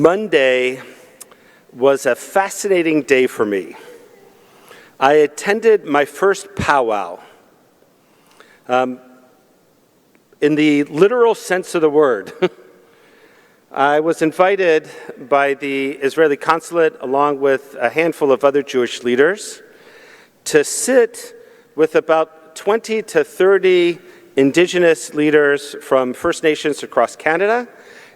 Monday was a fascinating day for me. I attended my first powwow. In the literal sense of the word. I was invited by the Israeli consulate along with a handful of other Jewish leaders to sit with about 20 to 30 indigenous leaders from First Nations across Canada,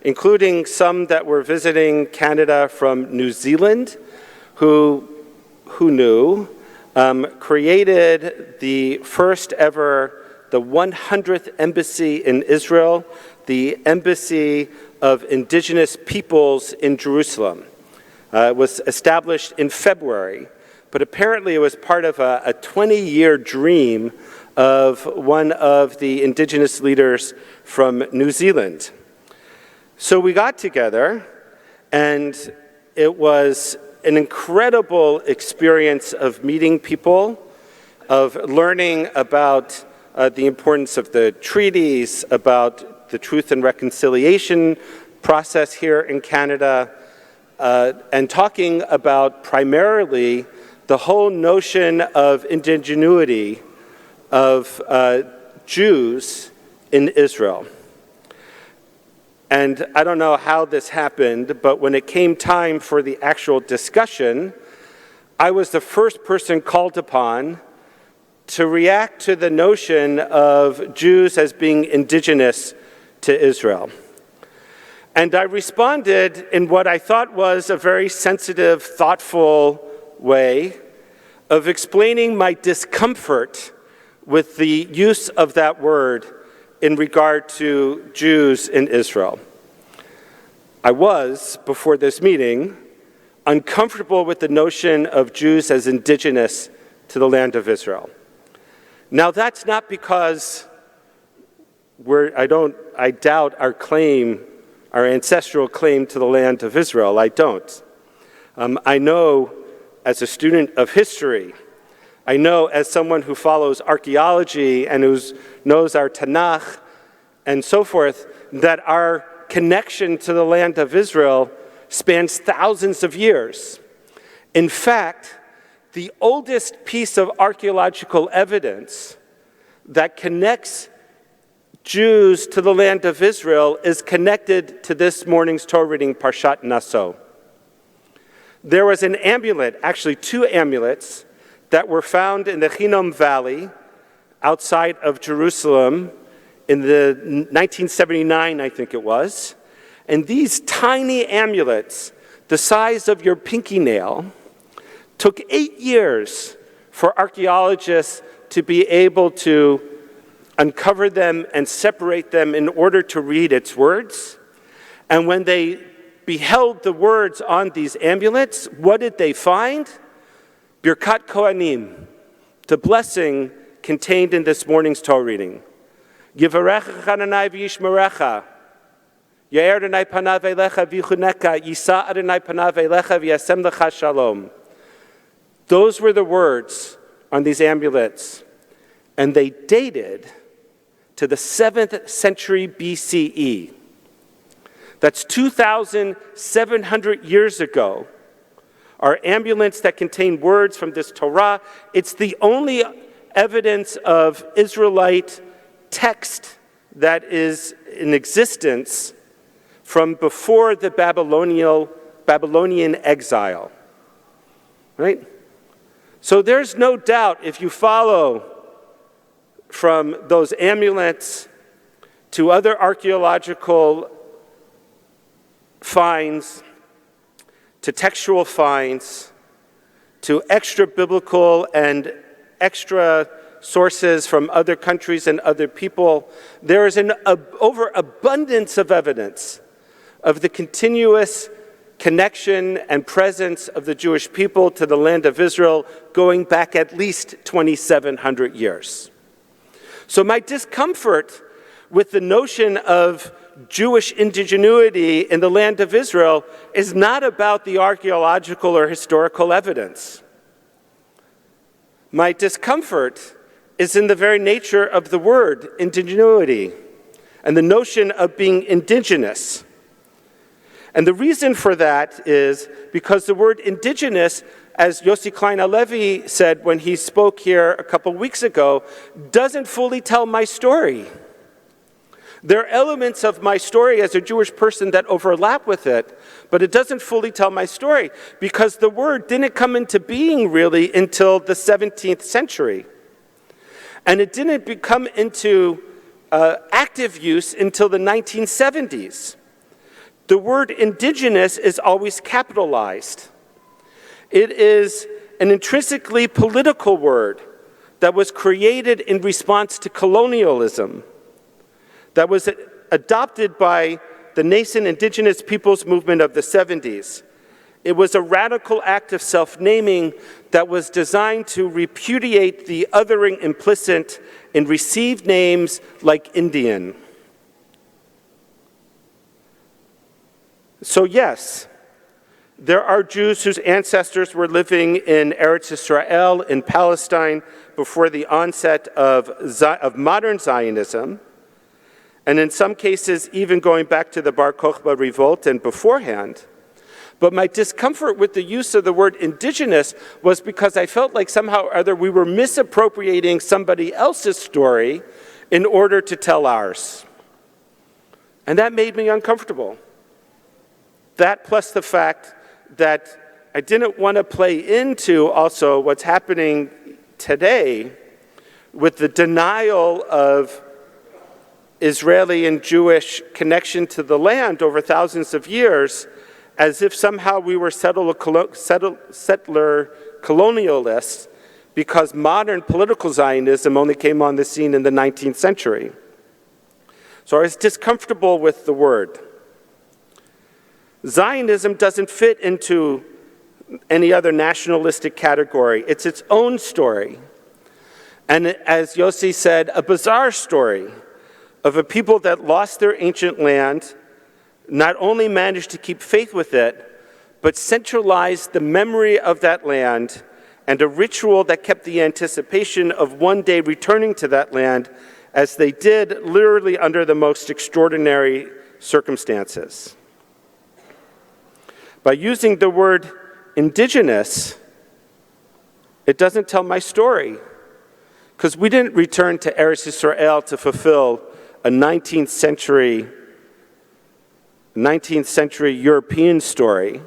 including some that were visiting Canada from New Zealand, who knew, created the first ever, the 100th embassy in Israel, the Embassy of Indigenous Peoples in Jerusalem. It was established in February, but apparently it was part of a 20-year dream of one of the indigenous leaders from New Zealand. So we got together, and it was an incredible experience of meeting people, of learning about the importance of the treaties, about the Truth and Reconciliation process here in Canada, and talking about primarily the whole notion of indigeneity of Jews in Israel. And I don't know how this happened, but when it came time for the actual discussion, I was the first person called upon to react to the notion of Jews as being indigenous to Israel. And I responded in what I thought was a very sensitive, thoughtful way of explaining my discomfort with the use of that word in regard to Jews in Israel. I was, before this meeting, uncomfortable with the notion of Jews as indigenous to the land of Israel. Now, that's not because I doubt our claim, our ancestral claim to the land of Israel. I don't. I know as a student of history, I know as someone who follows archaeology and who knows our Tanakh and so forth, that our connection to the land of Israel spans thousands of years. In fact, the oldest piece of archaeological evidence that connects Jews to the land of Israel is connected to this morning's Torah reading, Parshat Naso. There was an amulet, actually two amulets, that were found in the Hinnom Valley outside of Jerusalem in the 1979, I think it was. And these tiny amulets, the size of your pinky nail, took 8 years for archaeologists to be able to uncover them and separate them in order to read its words. And when they beheld the words on these amulets, what did they find? Birkat Kohanim, the blessing contained in this morning's Torah reading. Yivarecha Adonai v'yishmerecha, Yair Adonai panav elecha v'yichuneka, Yisa Adonai panav elecha v'yasem lecha shalom. Those were the words on these amulets, and they dated to the 7th century BCE. That's 2,700 years ago. Are amulets that contain words from this Torah. It's the only evidence of Israelite text that is in existence from before the Babylonian exile. Right? So there's no doubt, if you follow from those amulets to other archaeological finds, to textual finds, to extra biblical and extra sources from other countries and other people, there is an overabundance of evidence of the continuous connection and presence of the Jewish people to the land of Israel going back at least 2,700 years. So my discomfort with the notion of Jewish indigeneity in the land of Israel is not about the archaeological or historical evidence. My discomfort is in the very nature of the word indigeneity and the notion of being indigenous. And the reason for that is because the word indigenous, as Yossi Klein Halevi said when he spoke here a couple weeks ago, doesn't fully tell my story. There are elements of my story as a Jewish person that overlap with it, but it doesn't fully tell my story because the word didn't come into being really until the 17th century. And it didn't come into active use until the 1970s. The word indigenous is always capitalized. It is an intrinsically political word that was created in response to colonialism, that was adopted by the nascent indigenous peoples movement of the 70s. It was a radical act of self-naming that was designed to repudiate the othering implicit in received names like Indian. So yes, there are Jews whose ancestors were living in Eretz Israel, in Palestine, before the onset of modern Zionism, and in some cases even going back to the Bar Kokhba revolt and beforehand. But my discomfort with the use of the word indigenous was because I felt like somehow or other we were misappropriating somebody else's story in order to tell ours. And that made me uncomfortable. That plus the fact that I didn't want to play into also what's happening today with the denial of Israeli and Jewish connection to the land over thousands of years, as if somehow we were settler colonialists because modern political Zionism only came on the scene in the 19th century. So I was discomfortable with the word. Zionism doesn't fit into any other nationalistic category. It's its own story. And as Yossi said, a bizarre story of a people that lost their ancient land, not only managed to keep faith with it, but centralized the memory of that land and a ritual that kept the anticipation of one day returning to that land, as they did literally under the most extraordinary circumstances. By using the word indigenous, it doesn't tell my story, because we didn't return to Eretz Israel to fulfill a 19th century European story.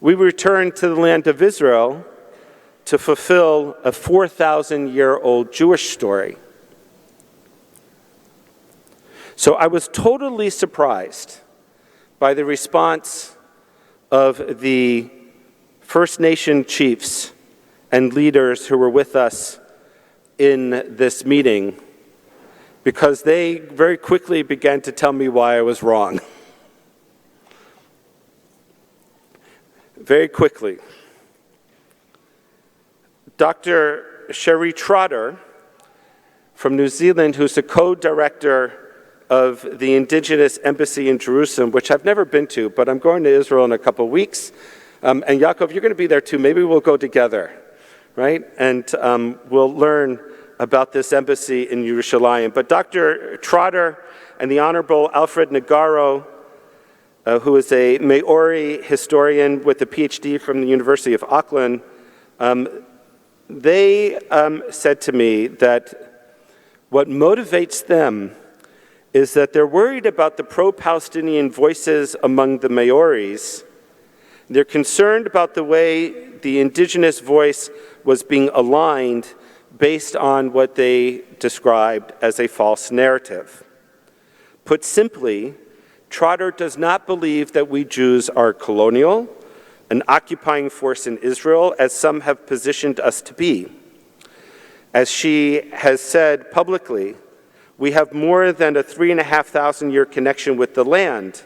We returned to the land of Israel to fulfill a 4,000-year-old Jewish story. So I was totally surprised by the response of the First Nation chiefs and leaders who were with us in this meeting, because they very quickly began to tell me why I was wrong. Very quickly. Dr. Sherry Trotter from New Zealand, who's the co-director of the Indigenous Embassy in Jerusalem, which I've never been to, but I'm going to Israel in a couple weeks. And Yaakov, you're going to be there too. Maybe we'll go together, right? And we'll learn about this embassy in Yerushalayim. But Dr. Trotter and the Honorable Alfred Nagaro, who is a Maori historian with a PhD from the University of Auckland, they said to me that what motivates them is that they're worried about the pro-Palestinian voices among the Maoris. They're concerned about the way the indigenous voice was being aligned based on what they described as a false narrative. Put simply, Trotter does not believe that we Jews are colonial, an occupying force in Israel, as some have positioned us to be. As she has said publicly, we have more than a 3,500-year connection with the land.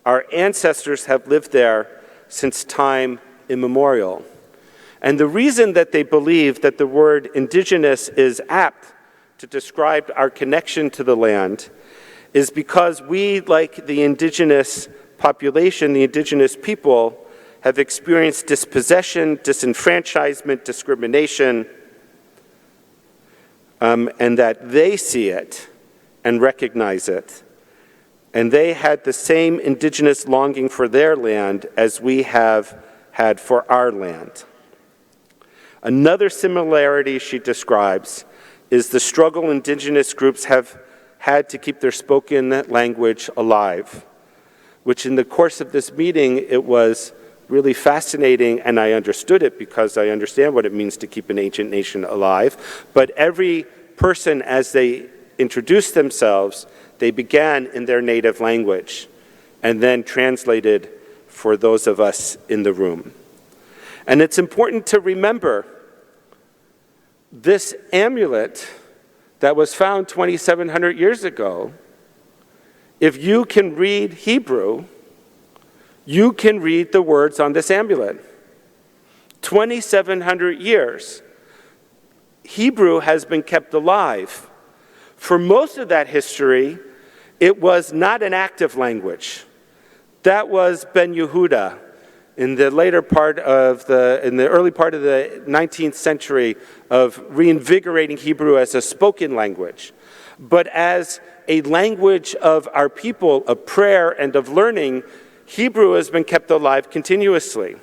Our ancestors have lived there since time immemorial. And the reason that they believe that the word indigenous is apt to describe our connection to the land is because we, like the indigenous population, the indigenous people, have experienced dispossession, disenfranchisement, discrimination, and that they see it and recognize it. and they had the same indigenous longing for their land as we have had for our land. Another similarity she describes is the struggle indigenous groups have had to keep their spoken language alive, which in the course of this meeting, it was really fascinating, and I understood it because I understand what it means to keep an ancient nation alive. But every person, as they introduced themselves, they began in their native language and then translated for those of us in the room. And it's important to remember this amulet that was found 2,700 years ago. If you can read Hebrew, you can read the words on this amulet. 2,700 years. Hebrew has been kept alive. For most of that history, it was not an active language. That was Ben Yehuda in the early part of the 19th century of reinvigorating Hebrew as a spoken language. But as a language of our people, of prayer and of learning, Hebrew has been kept alive continuously.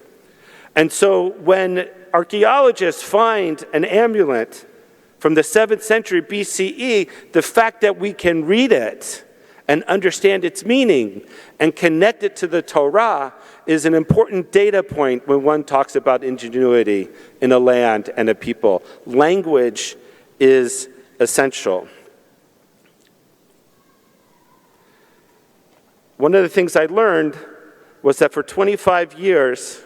And so when archaeologists find an amulet from the 7th century BCE, the fact that we can read it and understand its meaning and connect it to the Torah is an important data point when one talks about ingenuity in a land and a people. Language is essential. One of the things I learned was that for 25 years,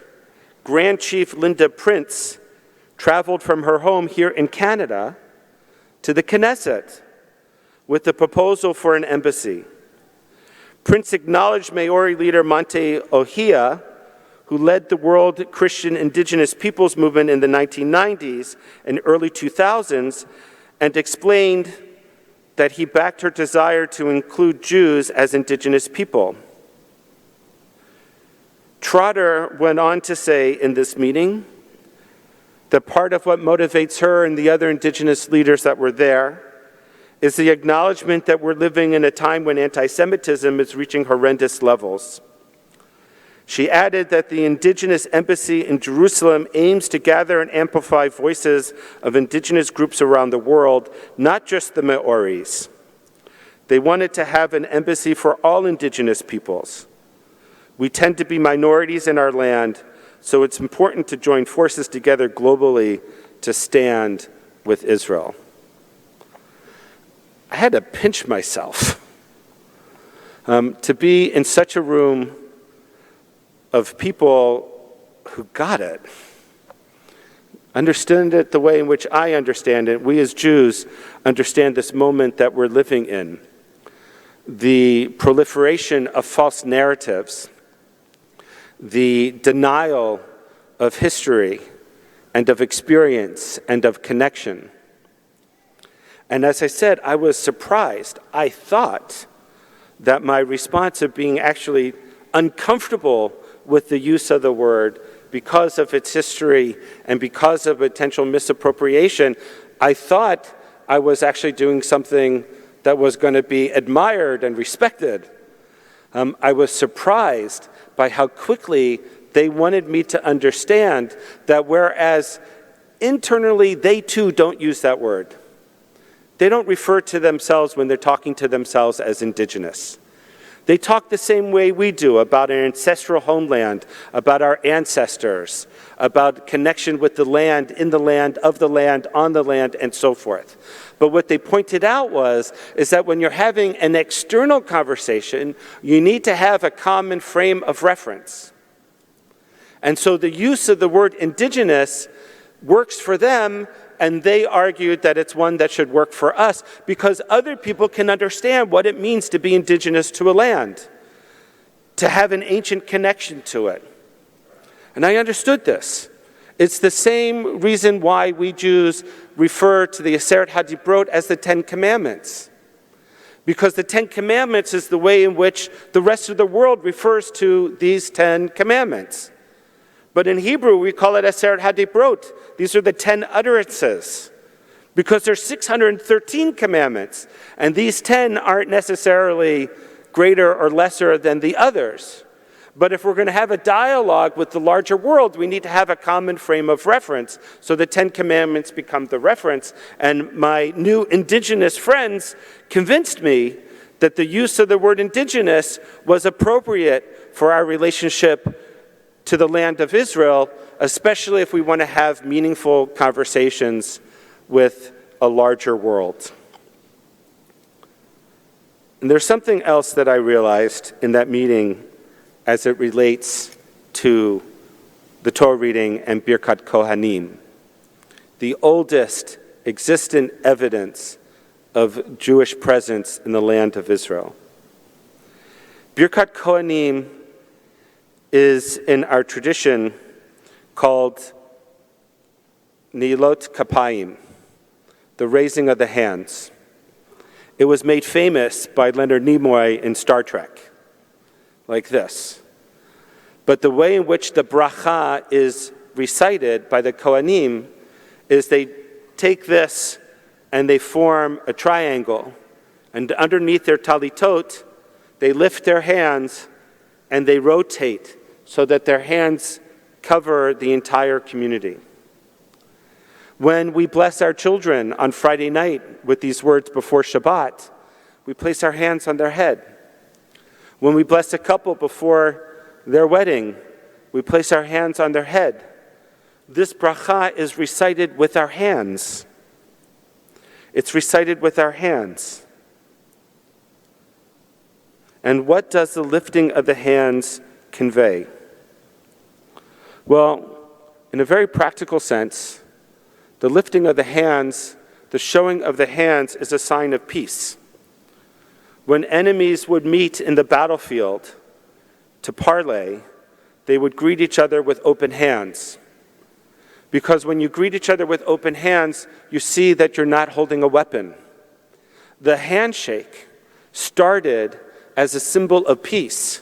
Grand Chief Linda Prince traveled from her home here in Canada to the Knesset with the proposal for an embassy. Prince acknowledged Maori leader Monte Ohia, who led the World Christian Indigenous Peoples movement in the 1990s and early 2000s, and explained that he backed her desire to include Jews as indigenous people. Trotter went on to say in this meeting that part of what motivates her and the other indigenous leaders that were there is the acknowledgement that we're living in a time when anti-Semitism is reaching horrendous levels. She added that the Indigenous Embassy in Jerusalem aims to gather and amplify voices of indigenous groups around the world, not just the Maoris. They wanted to have an embassy for all indigenous peoples. We tend to be minorities in our land, so it's important to join forces together globally to stand with Israel. I had to pinch myself to be in such a room of people who got it, understand it the way in which I understand it. We as Jews understand this moment that we're living in. The proliferation of false narratives, the denial of history and of experience and of connection. And as I said, I was surprised. I thought that my response of being actually uncomfortable with the use of the word because of its history and because of potential misappropriation, I thought I was actually doing something that was going to be admired and respected. I was surprised by how quickly they wanted me to understand that whereas internally they too don't use that word. They don't refer to themselves when they're talking to themselves as indigenous. They talk the same way we do about our ancestral homeland, about our ancestors, about connection with the land, in the land, of the land, on the land, and so forth. But what they pointed out is that when you're having an external conversation, you need to have a common frame of reference. And so the use of the word indigenous works for them, and they argued that it's one that should work for us because other people can understand what it means to be indigenous to a land, to have an ancient connection to it. And I understood this. It's the same reason why we Jews refer to the Excerpt HaDibrot as the Ten Commandments. Because the Ten Commandments is the way in which the rest of the world refers to these 10 commandments. But in Hebrew, we call it Excerpt HaDibrot. These are the 10 utterances. Because there's 613 commandments. And these 10 aren't necessarily greater or lesser than the others. But if we're going to have a dialogue with the larger world, we need to have a common frame of reference. So the Ten Commandments become the reference. And my new indigenous friends convinced me that the use of the word indigenous was appropriate for our relationship to the land of Israel, especially if we want to have meaningful conversations with a larger world. And there's something else that I realized in that meeting as it relates to the Torah reading and Birkat Kohanim, the oldest existent evidence of Jewish presence in the land of Israel. Birkat Kohanim is in our tradition called Nilot Kapayim, the raising of the hands. It was made famous by Leonard Nimoy in Star Trek, like this. But the way in which the bracha is recited by the Kohanim is they take this and they form a triangle, and underneath their talitot, they lift their hands and they rotate so that their hands cover the entire community. When we bless our children on Friday night with these words before Shabbat, we place our hands on their head. When we bless a couple before their wedding, we place our hands on their head. This bracha is recited with our hands. It's recited with our hands. And what does the lifting of the hands convey? Well, in a very practical sense, the lifting of the hands, the showing of the hands, is a sign of peace. When enemies would meet in the battlefield to parley, they would greet each other with open hands. Because when you greet each other with open hands, you see that you're not holding a weapon. The handshake started as a symbol of peace,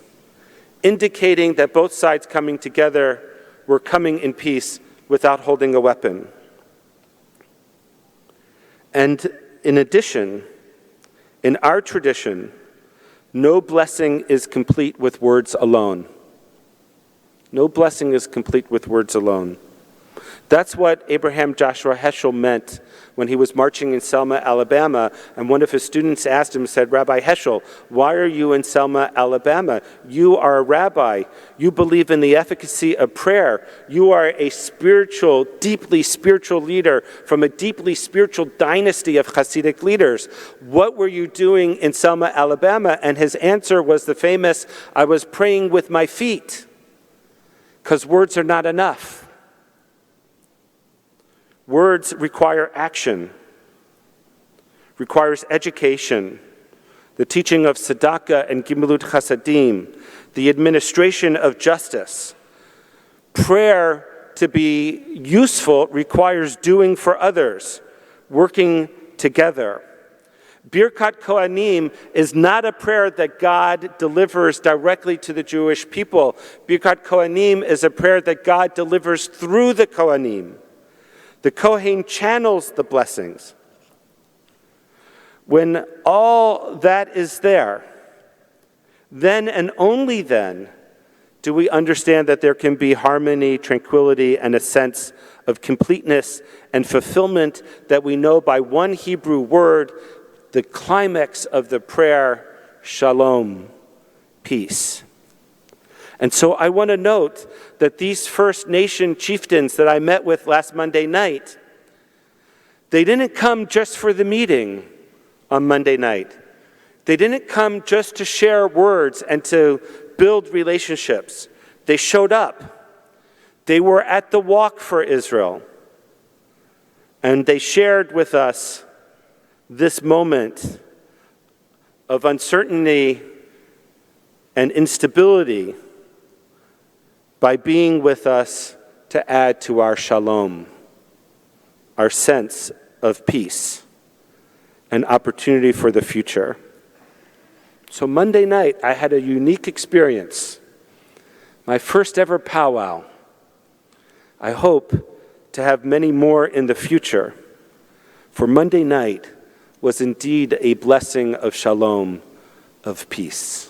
indicating that both sides coming together were coming in peace without holding a weapon. And in addition, in our tradition, no blessing is complete with words alone. No blessing is complete with words alone. That's what Abraham Joshua Heschel meant when he was marching in Selma, Alabama, and one of his students asked him, said, "Rabbi Heschel, why are you in Selma, Alabama? You are a rabbi. You believe in the efficacy of prayer. You are a spiritual, deeply spiritual leader from a deeply spiritual dynasty of Hasidic leaders. What were you doing in Selma, Alabama?" And his answer was the famous, "I was praying with my feet," because words are not enough. Words require action, requires education, the teaching of tzedakah and gimilut chasadim, the administration of justice. Prayer, to be useful, requires doing for others, working together. Birkat Kohanim is not a prayer that God delivers directly to the Jewish people. Birkat Kohanim is a prayer that God delivers through the Kohanim. The Kohen channels the blessings. When all that is there, then and only then do we understand that there can be harmony, tranquility, and a sense of completeness and fulfillment that we know by one Hebrew word, the climax of the prayer, shalom, peace. And so I want to note that these First Nation chieftains that I met with last Monday night, they didn't come just for the meeting on Monday night. They didn't come just to share words and to build relationships. They showed up. They were at the Walk for Israel. And they shared with us this moment of uncertainty and instability by being with us to add to our shalom, our sense of peace and opportunity for the future. So Monday night, I had a unique experience, my first ever powwow. I hope to have many more in the future, for Monday night was indeed a blessing of shalom of peace.